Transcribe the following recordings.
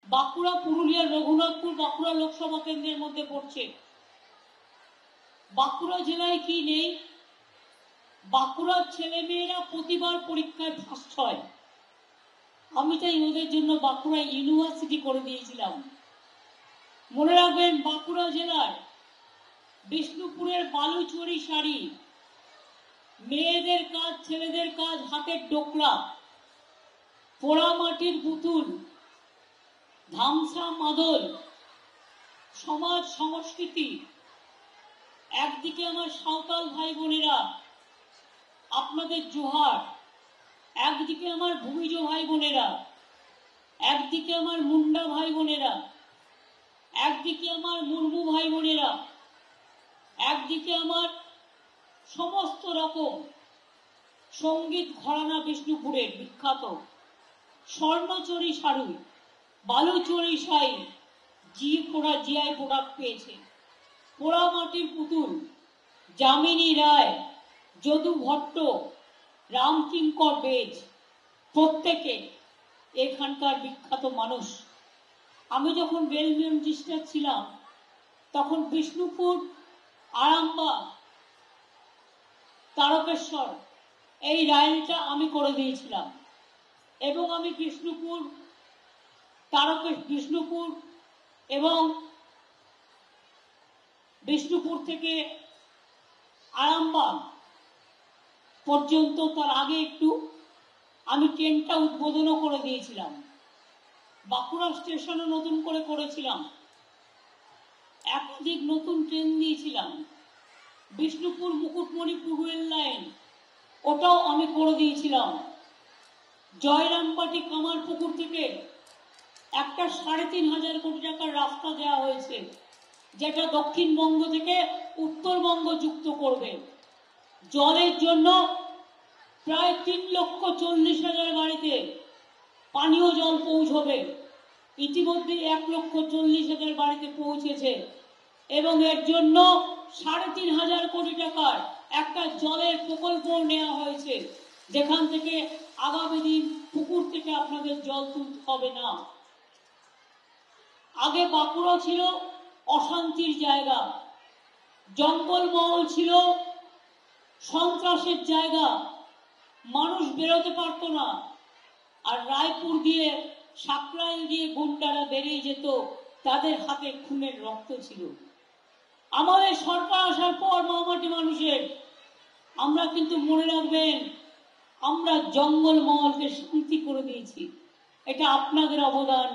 বাঁকুড়া, পুরুলিয়ার রঘুনাথপুর বাঁকুড়া লোকসভা কেন্দ্রের মধ্যে পড়ছে। বাঁকুড়া জেলায় কি নেই? বাঁকুড়ার ছেলে মেয়েরা প্রতিবার পরীক্ষায় ফার্স্ট হয়। আমি তাই ওদের জন্য বাঁকুড়া ইউনিভার্সিটি করে দিয়েছিলাম। মনে রাখবেন, বাঁকুড়া জেলার বিষ্ণুপুরের বালুচুরি শাড়ি, মেয়েদের কাজ, ছেলেদের কাজ, হাতের ডোকরা, পোড়া মাটির পুতুল, ধামসা মাদল, সমাজ সংস্কৃতি। একদিকে আমার সাঁওতাল ভাই বোনেরা, আপনাদের জোহার। একদিকে আমার ভূমিজ ভাই বোনেরা, একদিকে আমার মুন্ডা ভাই বোনেরা, একদিকে আমার মুর্মু ভাই বোনেরা, একদিকে আমার সমস্ত রকম সঙ্গীত ঘরানা বিষ্ণুপুরের বিখ্যাত স্বর্ণচরী শাড়ি, বালুচরী শাড়ি, জিআই প্রোডাক্ট পেয়েছে। পোড়া মাটির পুতুল, যামিনী রায়, যদু ভট্ট, রামকিঙ্কর বেজ, প্রত্যেকে এখানকার বিখ্যাত মানুষ। আমি যখন রেলওয়ে মিনিস্টার ছিলাম তখন বিষ্ণুপুর, আরামবাগ, তারকেশ্বর এই লাইনটা আমি করে দিয়েছিলাম। এবং আমি বিষ্ণুপুর এবং বিষ্ণুপুর থেকে আরামবাগ পর্যন্ত, তার আগে একটু আমি ট্রেনটা উদ্বোধনও করে দিয়েছিলাম। বাঁকুড়া স্টেশনও নতুন করে করেছিলাম, একাধিক নতুন ট্রেন দিয়েছিলাম। বিষ্ণুপুর মুকুটমণিপুর রেল লাইন, ওটাও আমি করে দিয়েছিলাম। জয়রামবাটি কামারপুকুর থেকে একটা ৩,৫০০ কোটি টাকার রাস্তা দেওয়া হয়েছে, যেটা দক্ষিণবঙ্গ থেকে উত্তরবঙ্গ যুক্ত করবে। জলের জন্য প্রায় ৩,৪০,০০০ বাড়িতে পানীয় জল পৌঁছবে। ইতিমধ্যে ১,৪০,০০০ বাড়িতে পৌঁছেছে এবং এর জন্য ৩,৫০০ কোটি টাকার একটা জলের প্রকল্প নেওয়া হয়েছে, যেখান থেকে আগামী দিন পুকুর থেকে আপনাদের জল তুলতে হবে না। আগে বাঁকুড়া ছিল অশান্তির জায়গা, জঙ্গলমহল ছিল, সন্ত্রাসের জায়গা, মানুষ বেরোতে পারত না। আর রায়পুর দিয়ে, সাকরাইল দিয়ে গুন্ডারা বেরিয়ে যেত, তাদের হাতে খুনের রক্ত ছিল। আমাদের সরকার আসার পর মামাটি মানুষের, আমরা কিন্তু মনে রাখবেন, আমরা জঙ্গলমহলকে শান্তি করে দিয়েছি। এটা আপনাদের অবদান,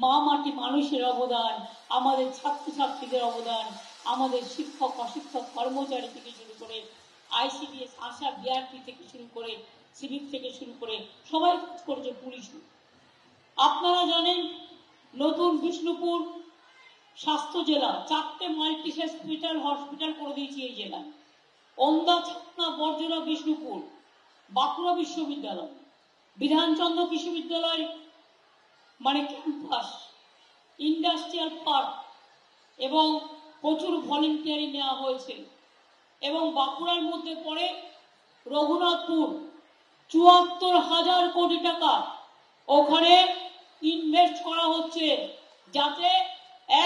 মামাটি মানুষের অবদান, আমাদের ছাত্রছাত্রীদের অবদান, আমাদের শিক্ষক অশিক্ষক কর্মচারী থেকে শুরু করে আইসিডিএস, আশা, বিআরপি থেকে শুরু করে, সিভিক থেকে শুরু করে সবাই কাজ করেছে, পুলিশও। আপনারা জানেন, নতুন বিষ্ণুপুর স্বাস্থ্য জেলা, 4টে মাল্টি স্পেশাল হসপিটাল করে দিয়েছি এই জেলায়। ওন্দা, ছাতনা, বর্জনা, বিষ্ণুপুর, বাঁকুড়া বিশ্ববিদ্যালয়, বিধানচন্দ্র কৃষি বিদ্যালয় মানে ক্যাম্পাস, ইন্ডাস্ট্রিয়াল পার্ক এবং প্রচুর ভলেন্টিয়ারি নেওয়া হয়েছে। এবং বাঁকুড়ার মধ্যে পড়ে রঘুনাথপুর, ৭৪,০০০ কোটি টাকা ওখানে ইনভেস্ট করা হচ্ছে, যাতে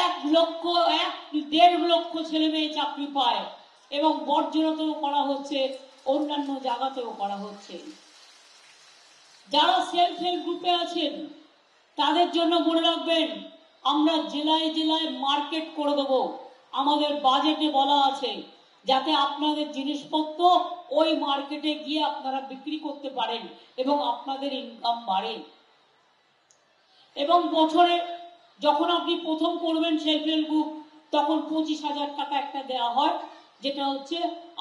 ১,১.৫ লক্ষ ছেলে মেয়ে চাকরি পায়। এবং বর্জনাতেও করা হচ্ছে, অন্যান্য জায়গাতেও করা হচ্ছে। যারা সেলফ হেল্প গ্রুপে আছেন তাদের জন্য মনে রাখবেন, আমরা জেলায় জেলায় মার্কেট করে দেব। আমাদের বাজেটে বলা আছে যাতে আপনাদের জিনিসপত্র ওই মার্কেটে গিয়ে আপনারা বিক্রি করতে পারেন এবং আপনাদের ইনকাম বাড়ে। এবং বছরে যখন আপনি প্রথম করবেন সেলফ হেল্প গ্রুপ, তখন ২৫,০০০ টাকা একটা দেওয়া হয়, যেটা হচ্ছে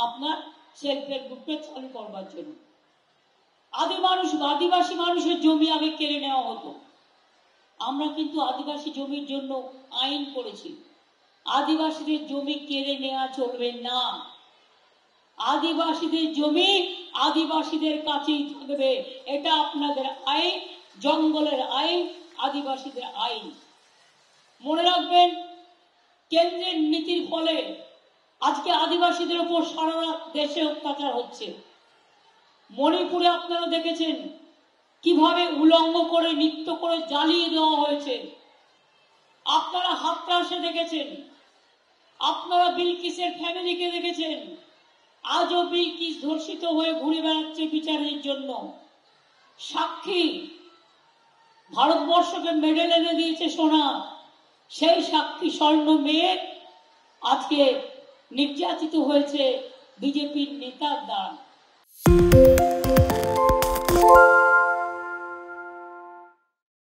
আপনার সেলফ হেল্প গ্রুপে চালু করবার জন্য। আদিবাসী মানুষের জমি আগে কেড়ে নেওয়া হতো, আমরা কিন্তু আদিবাসী জমির জন্য আইন করেছি। আদিবাসীদের জমি কেড়ে নেওয়া চলবে না। আদিবাসীদের জমি আদিবাসীদের কাছেই থাকবে। এটা আপনাদের আইন, জঙ্গলের আইন, আদিবাসীদের আইন। মনে রাখবেন, কেন্দ্রের নীতির ফলে আজকে আদিবাসীদের উপর সারা দেশে অত্যাচার হচ্ছে। মণিপুরে আপনারা দেখেছেন কিভাবে উলঙ্গ করে, নৃত্য করে জ্বালিয়ে দেওয়া হয়েছে। আপনারা হাতরাসে দেখেছেন, আপনারা বিলকিসের ফ্যামিলিকে দেখেছেন। আজও বিলকিস ধর্ষিত হয়ে ঘুরে বেড়াচ্ছে বিচারের জন্য। সাক্ষী ভারতবর্ষকে মেডেল এনে দিয়েছে সোনা, সেই সাক্ষী স্বর্ণ মেয়ে আজকে নির্যাতিত হয়েছে বিজেপির নেতার দ্বারা।